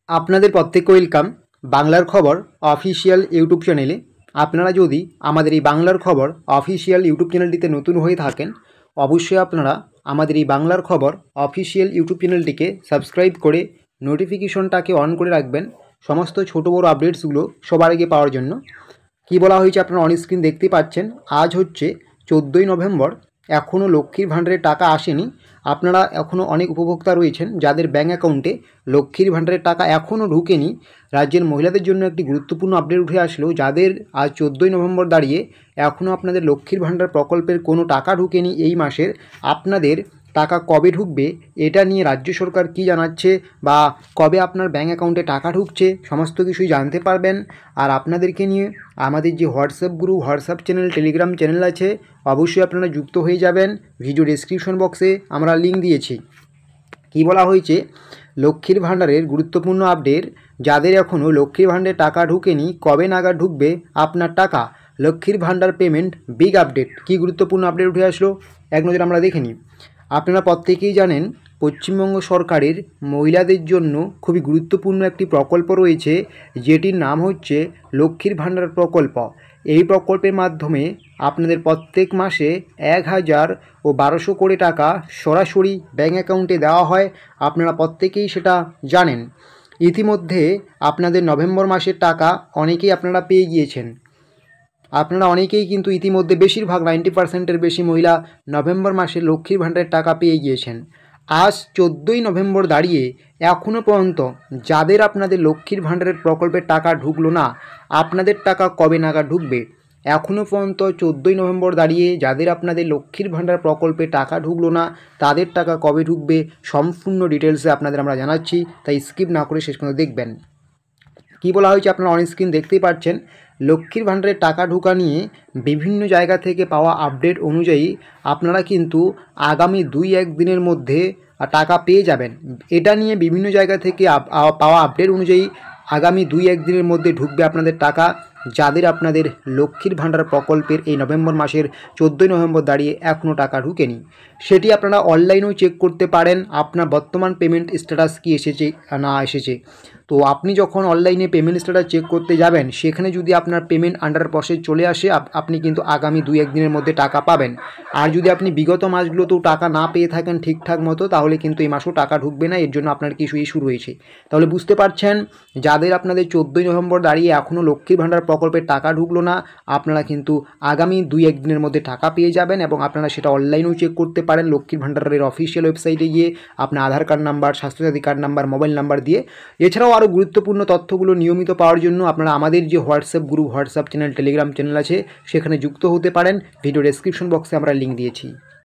আপনাদের প্রত্যেককে ওয়েলকাম বাংলার খবর অফিসিয়াল ইউটিউব চ্যানেলে। আপনারা যদি আমাদের এই বাংলার খবর অফিসিয়াল ইউটিউব চ্যানেলটিতে নতুন হয়ে থাকেন, অবশ্যই আপনারা আমাদের এই বাংলার খবর অফিসিয়াল ইউটিউব চ্যানেলটিকে সাবস্ক্রাইব করে নোটিফিকেশনটাকে অন করে রাখবেন সমস্ত ছোট বড় আপডেটসগুলো সবার আগে পাওয়ার জন্য। কি বলা হয়েছে আপনারা অন স্ক্রিন দেখতেই পাচ্ছেন। আজ হচ্ছে 14ই নভেম্বর, এখনও লক্ষ্মীর ভাণ্ডারের টাকা আসেনি। আপনারা এখনও অনেক উপভোক্তা রয়েছেন যাদের ব্যাঙ্ক অ্যাকাউন্টে লক্ষ্মীর ভাণ্ডারের টাকা এখনও ঢুকেনি। রাজ্যের মহিলাদের জন্য একটি গুরুত্বপূর্ণ আপডেট উঠে আসলো, যাদের আজ 14ই নভেম্বর দাঁড়িয়ে এখনও আপনাদের লক্ষ্মীর ভাণ্ডার প্রকল্পের কোনো টাকা ঢুকেনি এই মাসের, আপনাদের টাকা কবে ঢুকবে এটা নিয়ে রাজ্য সরকার কি জানাচ্ছে বা কবে আপনার ব্যাঙ্ক অ্যাকাউন্টে টাকা ঢুকছে সমস্ত কিছুই জানতে পারবেন। আর আপনাদেরকে নিয়ে আমাদের যে WhatsApp group, WhatsApp channel, Telegram channel আছে, অবশ্যই আপনারা যুক্ত হয়ে যাবেন। ভিডিও ডেসক্রিপশন বক্সে আমরা লিঙ্ক দিয়েছি। কি বলা হয়েছে, লক্ষ্মীর ভাণ্ডারের গুরুত্বপূর্ণ আপডেট, যাদের এখনও লক্ষ্মীর ভাণ্ডারে টাকা ঢুকেনি কবে নাগাদ ঢুকবে আপনার টাকা। লক্ষ্মীর ভাণ্ডার পেমেন্ট বিগ আপডেট, কি গুরুত্বপূর্ণ আপডেট উঠে আসলো এক নজর আমরা দেখে নিই। আপনারা প্রত্যেকেই জানেন পশ্চিমবঙ্গ সরকারের মহিলাদের জন্য খুবই গুরুত্বপূর্ণ একটি প্রকল্প রয়েছে, যেটির নাম হচ্ছে লক্ষ্মীর ভাণ্ডার প্রকল্প। এই প্রকল্পের মাধ্যমে আপনাদের প্রত্যেক মাসে 1000 ও 1200 করে টাকা সরাসরি ব্যাঙ্ক অ্যাকাউন্টে দেওয়া হয়। আপনারা প্রত্যেকেই সেটা জানেন। ইতিমধ্যে আপনাদের নভেম্বর মাসের টাকা অনেকেই আপনারা পেয়ে গিয়েছেন। আপনারা অনেকেই কিন্তু ইতিমধ্যে বেশিরভাগ 90%-এর বেশি মহিলা নভেম্বর মাসে লক্ষ্মীর ভাণ্ডারের টাকা পেয়ে গিয়েছেন। আজ 14ই নভেম্বর দাঁড়িয়ে এখনও পর্যন্ত যাদের আপনাদের লক্ষ্মীর ভাণ্ডারের প্রকল্পের টাকা ঢুকলো না, আপনাদের টাকা কবে নাগাদ ঢুকবে। এখনও পর্যন্ত 14ই নভেম্বর দাঁড়িয়ে যাদের আপনাদের লক্ষ্মীর ভাণ্ডার প্রকল্পে টাকা ঢুকলো না, তাদের টাকা কবে ঢুকবে সম্পূর্ণ ডিটেলসে আপনাদের আমরা জানাচ্ছি, তাই স্কিপ না করে শেষ পর্যন্ত দেখবেন। কি বলা হয়েছে আপনারা অন স্ক্রিন দেখতেই পাচ্ছেন। লক্ষ্মীর ভাণ্ডারের টাকা ঢোকা নিয়ে বিভিন্ন জায়গা থেকে পাওয়া আপডেট অনুযায়ী আপনারা কিন্তু আগামী 2-1 দিনের মধ্যে টাকা পেয়ে যাবেন। এটা নিয়ে বিভিন্ন জায়গা থেকে পাওয়া আপডেট অনুযায়ী আগামী 2-1 দিনের মধ্যে ঢুকবে আপনাদের টাকা, যাদের আপনাদের লক্ষ্মীর ভাণ্ডার প্রকল্পের এই নভেম্বর মাসের 14ই নভেম্বর দাঁড়িয়ে এখনও টাকা ঢুকেনি। সেটি আপনারা অনলাইনেও চেক করতে পারেন আপনার বর্তমান পেমেন্ট স্ট্যাটাস কি এসেছে না এসেছে। তো আপনি যখন অনলাইনে পেমেন্ট স্ট্যাটাস চেক করতে যাবেন, সেখানে যদি আপনার পেমেন্ট আন্ডার প্রসেস চলে আসে, আপনি কিন্তু আগামী 2-1 দিনের মধ্যে টাকা পাবেন। আর যদি আপনি বিগত মাসগুলোতেও টাকা না পেয়ে থাকেন ঠিকঠাক মতো, তাহলে কিন্তু এই মাসেও টাকা ঢুকবে না। এর জন্য আপনার কিছু ইস্যু রয়েছে। তাহলে বুঝতে পারছেন, যাদের আপনাদের 14ই নভেম্বর দাঁড়িয়ে এখনও লক্ষ্মীর ভাণ্ডার প্রকল্পের টাকা ঢুকলো না, আপনারা কিন্তু আগামী 2-1 দিনের মধ্যে টাকা পেয়ে যাবেন। এবং আপনারা সেটা অনলাইনেও চেক করতে পারেন লক্ষ্মীর ভাণ্ডারের অফিসিয়াল ওয়েবসাইটে গিয়ে আপনার Aadhaar card number, Swasthya Sathi card number, mobile number দিয়ে। এছাড়াও আরও গুরুত্বপূর্ণ তথ্যগুলো নিয়মিত পাওয়ার জন্য আপনারা আমাদের যে WhatsApp group, WhatsApp channel, Telegram channel আছে, সেখানে যুক্ত হতে পারেন। ভিডিও ডেসক্রিপশন বক্সে আমরা লিঙ্ক দিয়েছি।